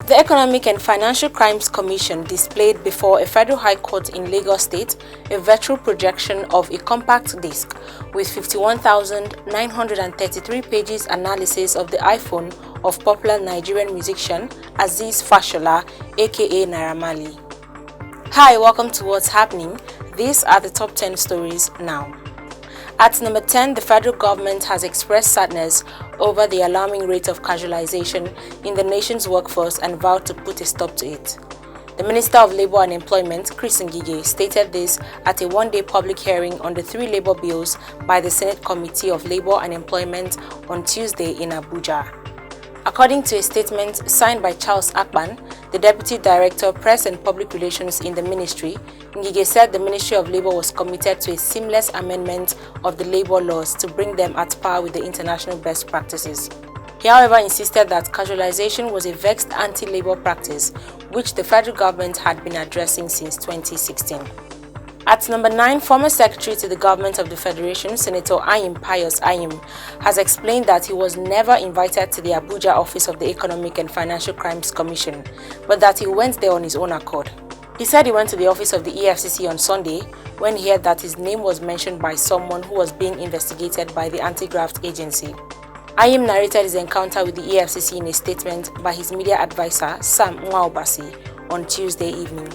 The Economic and Financial Crimes Commission displayed before a federal high court in Lagos State a virtual projection of a compact disc with 51,933 pages analysis of the iPhone of popular Nigerian musician Aziz Fashola, aka Naira Marley. Hi, welcome to What's Happening. These are the top 10 stories now. At number 10, the federal government has expressed sadness over the alarming rate of casualization in the nation's workforce and vowed to put a stop to it. The Minister of Labour and Employment, Chris Ngige, stated this at a one-day public hearing on the 3 labour bills by the Senate Committee of Labour and Employment on Tuesday in Abuja. According to a statement signed by Charles Akpan, the Deputy Director, Press and Public Relations in the Ministry, Ngige said the Ministry of Labour was committed to a seamless amendment of the labour laws to bring them at par with the international best practices. He, however, insisted that casualization was a vexed anti-labour practice which the federal government had been addressing since 2016. At number 9, former Secretary to the Government of the Federation, Senator Anyim, has explained that he was never invited to the Abuja office of the Economic and Financial Crimes Commission, but that he went there on his own accord. He said he went to the office of the EFCC on Sunday when he heard that his name was mentioned by someone who was being investigated by the anti-graft agency. Anyim narrated his encounter with the EFCC in a statement by his media advisor, Sam Nwaubasi, on Tuesday evening.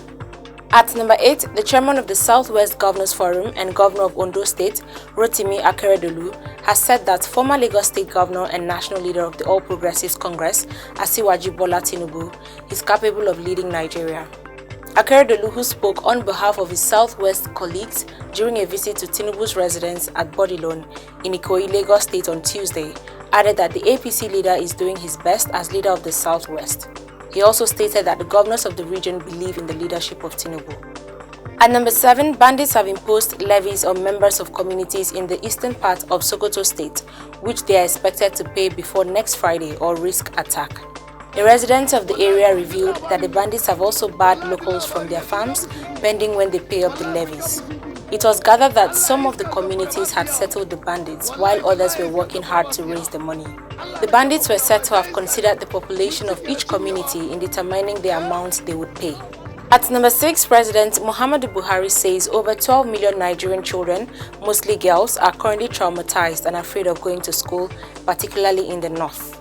At number 8, the chairman of the Southwest Governors Forum and governor of Ondo State, Rotimi Akeredolu, has said that former Lagos State governor and national leader of the All Progressives Congress, Asiwaju Bola Tinubu, is capable of leading Nigeria. Akeredolu, who spoke on behalf of his Southwest colleagues during a visit to Tinubu's residence at Bourdillon in Ikoyi, Lagos State on Tuesday, added that the APC leader is doing his best as leader of the Southwest. He also stated that the governors of the region believe in the leadership of Tinubu. At number 7, bandits have imposed levies on members of communities in the eastern part of Sokoto State, which they are expected to pay before next Friday or risk attack. A resident of the area revealed that the bandits have also barred locals from their farms pending when they pay up the levies. It was gathered that some of the communities had settled the bandits while others were working hard to raise the money. The bandits were said to have considered the population of each community in determining the amount they would pay. At number 6, President Muhammadu Buhari says over 12 million Nigerian children, mostly girls, are currently traumatized and afraid of going to school, particularly in the north.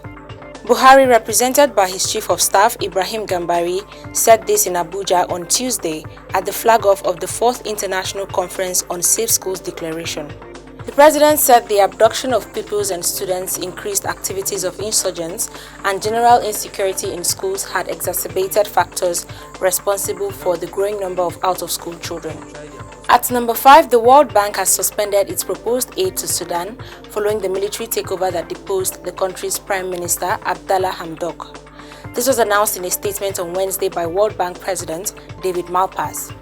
Buhari, represented by his Chief of Staff, Ibrahim Gambari, said this in Abuja on Tuesday at the flag-off of the 4th International Conference on Safe Schools Declaration. The president said the abduction of pupils and students, increased activities of insurgents, and general insecurity in schools had exacerbated factors responsible for the growing number of out-of-school children. At number 5, the World Bank has suspended its proposed aid to Sudan following the military takeover that deposed the country's Prime Minister Abdallah Hamdok. This was announced in a statement on Wednesday by World Bank President David Malpass.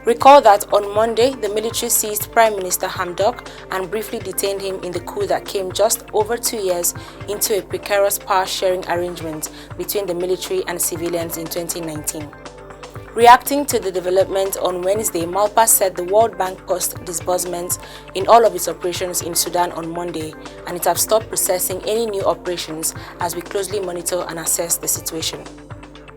Recall that on Monday, the military seized Prime Minister Hamdok and briefly detained him in the coup that came just over 2 years into a precarious power-sharing arrangement between the military and civilians in 2019. Reacting to the development on Wednesday, Malpass said the World Bank paused disbursements in all of its operations in Sudan on Monday, and it has stopped processing any new operations as we closely monitor and assess the situation.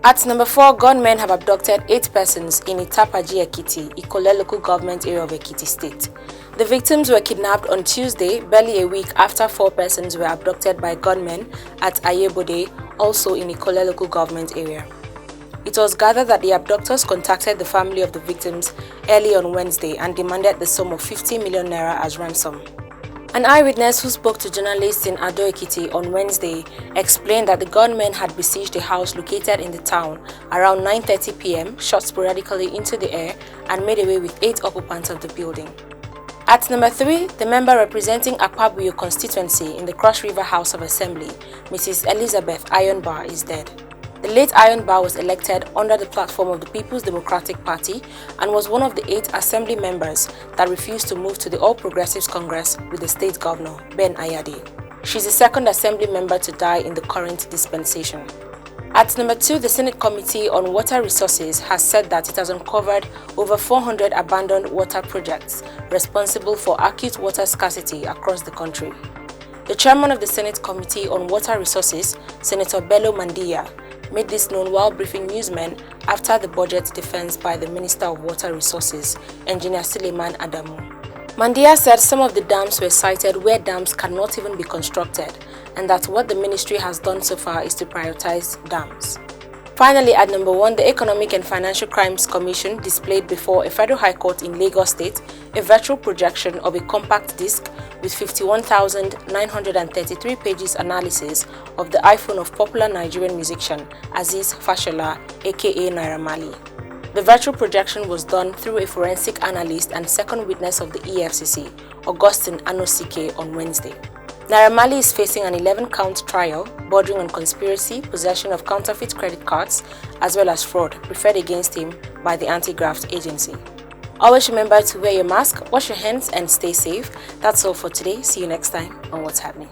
At number 4, gunmen have abducted 8 persons in Itapaji Ekiti, Ikole local government area of Ekiti State. The victims were kidnapped on Tuesday, barely a week after 4 persons were abducted by gunmen at Ayebode, also in Ikole local government area. It was gathered that the abductors contacted the family of the victims early on Wednesday and demanded the sum of 50 million naira as ransom. An eyewitness who spoke to journalists in Ado Ekiti on Wednesday explained that the gunmen had besieged a house located in the town around 9:30 p.m., shot sporadically into the air, and made away with 8 occupants of the building. At number 3, the member representing Akpabuyo Constituency in the Cross River House of Assembly, Mrs. Elizabeth Ayonbar, is dead. The late Ayonbar was elected under the platform of the People's Democratic Party and was one of the 8 assembly members that refused to move to the All Progressives Congress with the state governor, Ben Ayade. She is the second assembly member to die in the current dispensation. At number 2, the Senate Committee on Water Resources has said that it has uncovered over 400 abandoned water projects responsible for acute water scarcity across the country. The chairman of the Senate Committee on Water Resources, Senator Bello Mandiya, made this known while briefing newsmen after the budget defense by the Minister of Water Resources, Engineer Suleiman Adamu. Mandia said some of the dams were cited where dams cannot even be constructed, and that what the ministry has done so far is to prioritize dams. Finally, at number 1, the Economic and Financial Crimes Commission displayed before a federal high court in Lagos State a virtual projection of a compact disc with 51,933 pages analysis of the iPhone of popular Nigerian musician Aziz Fashola, aka Naira Marley. The virtual projection was done through a forensic analyst and second witness of the EFCC, Augustine Anosike, on Wednesday. Naira Marley is facing an 11-count trial bordering on conspiracy, possession of counterfeit credit cards, as well as fraud preferred against him by the Anti-Graft Agency. Always remember to wear your mask, wash your hands, and stay safe. That's all for today. See you next time on What's Happening.